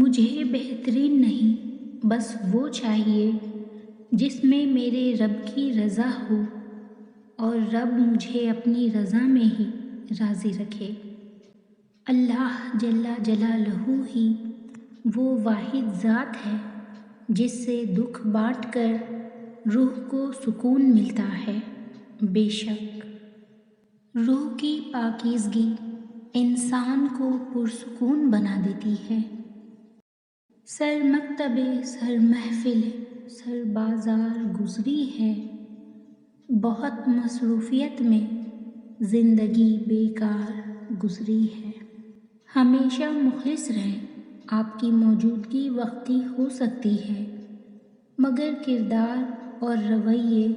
مجھے بہترین نہیں، بس وہ چاہیے جس میں میرے رب کی رضا ہو اور رب مجھے اپنی رضا میں ہی راضی رکھے۔ اللہ جل جلالہ ہی وہ واحد ذات ہے جس سے دکھ بانٹ کر روح کو سکون ملتا ہے۔ بے شک روح کی پاکیزگی انسان کو پرسکون بنا دیتی ہے۔ سر مکتب سر محفل سر بازار گزری ہے، بہت مصروفیت میں زندگی بیکار گزری ہے۔ ہمیشہ مخلص رہیں، آپ کی موجودگی وقتی ہو سکتی ہے مگر کردار اور رویے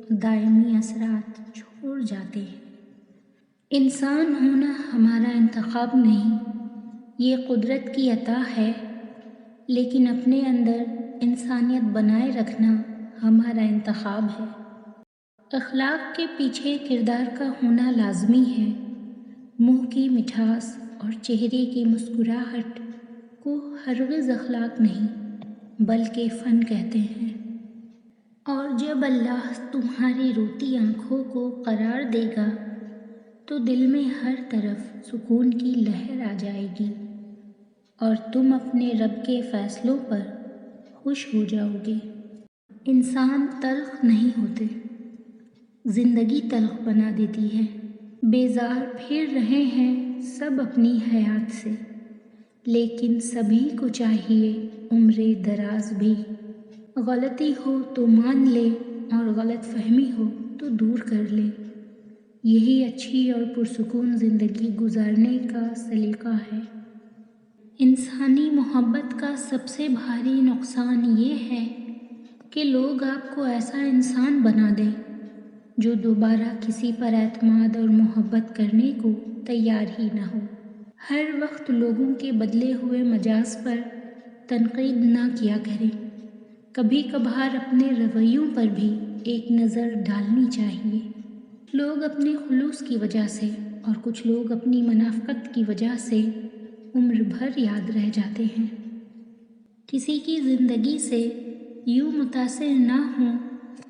دائمی اثرات چھوڑ جاتے ہیں۔ انسان ہونا ہمارا انتخاب نہیں، یہ قدرت کی عطا ہے، لیکن اپنے اندر انسانیت بنائے رکھنا ہمارا انتخاب ہے۔ اخلاق کے پیچھے کردار کا ہونا لازمی ہے۔ منہ کی مٹھاس اور چہرے کی مسکراہٹ کو ہرگز اخلاق نہیں بلکہ فن کہتے ہیں۔ اور جب اللہ تمہاری روتی آنکھوں کو قرار دے گا تو دل میں ہر طرف سکون کی لہر آ جائے گی اور تم اپنے رب کے فیصلوں پر خوش ہو جاؤ گے۔ انسان تلخ نہیں ہوتے، زندگی تلخ بنا دیتی ہے۔ بیزار پھر رہے ہیں سب اپنی حیات سے، لیکن سبھی کو چاہیے عمر دراز بھی۔ غلطی ہو تو مان لے اور غلط فہمی ہو تو دور کر لے، یہی اچھی اور پرسکون زندگی گزارنے کا سلیقہ ہے۔ انسانی محبت کا سب سے بھاری نقصان یہ ہے کہ لوگ آپ کو ایسا انسان بنا دیں جو دوبارہ کسی پر اعتماد اور محبت کرنے کو تیار ہی نہ ہو۔ ہر وقت لوگوں کے بدلے ہوئے مزاج پر تنقید نہ کیا کریں، کبھی کبھار اپنے رویوں پر بھی ایک نظر ڈالنی چاہیے۔ لوگ اپنے خلوص کی وجہ سے اور کچھ لوگ اپنی منافقت کی وجہ سے عمر بھر یاد رہ جاتے ہیں۔ کسی کی زندگی سے یوں متاثر نہ ہوں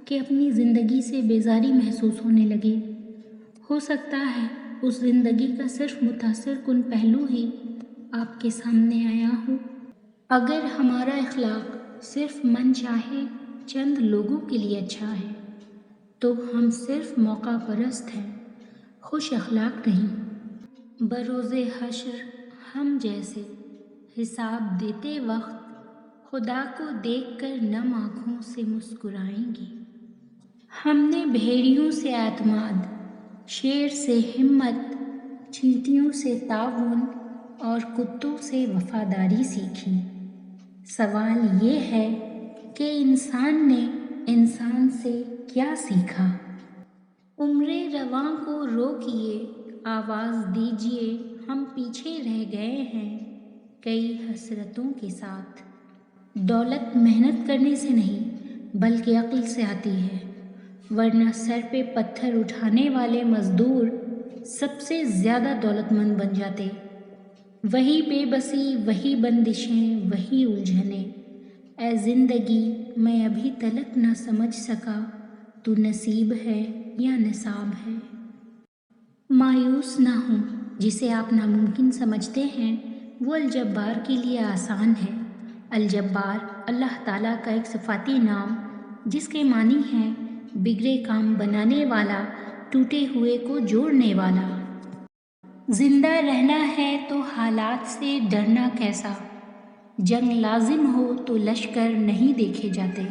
کہ اپنی زندگی سے بیزاری محسوس ہونے لگے۔ ہو سکتا ہے اس زندگی کا صرف متاثر کن پہلو ہی آپ کے سامنے آیا ہو۔ اگر ہمارا اخلاق صرف من چاہے چند لوگوں کے لیے اچھا ہے تو ہم صرف موقع پرست ہیں، خوش اخلاق نہیں۔ بروز حشر ہم جیسے حساب دیتے وقت خدا کو دیکھ کر نم آنکھوں سے مسکرائیں گے۔ ہم نے بھیڑیوں سے اعتماد، شیر سے ہمت، چیونٹیوں سے تعاون اور کتوں سے وفاداری سیکھی۔ سوال یہ ہے کہ انسان نے انسان سے کیا سیکھا؟ عمر رواں کو روکیے، آواز دیجیے، ہم پیچھے رہ گئے ہیں کئی حسرتوں کے ساتھ۔ دولت محنت کرنے سے نہیں بلکہ عقل سے آتی ہے، ورنہ سر پہ پتھر اٹھانے والے مزدور سب سے زیادہ دولت مند بن جاتے۔ وہی بے بسی، وہی بندشیں، وہی الجھنیں۔ اے زندگی میں ابھی تلک نہ سمجھ سکا تو نصیب ہے یا نصاب ہے۔ مایوس نہ ہوں، جسے آپ ناممکن سمجھتے ہیں وہ الجبار کے لیے آسان ہے۔ الجبار اللہ تعالیٰ کا ایک صفاتی نام جس کے معنی ہیں بگڑے کام بنانے والا، ٹوٹے ہوئے کو جوڑنے والا۔ زندہ رہنا ہے تو حالات سے ڈرنا کیسا، جنگ لازم ہو تو لشکر نہیں دیکھے جاتے۔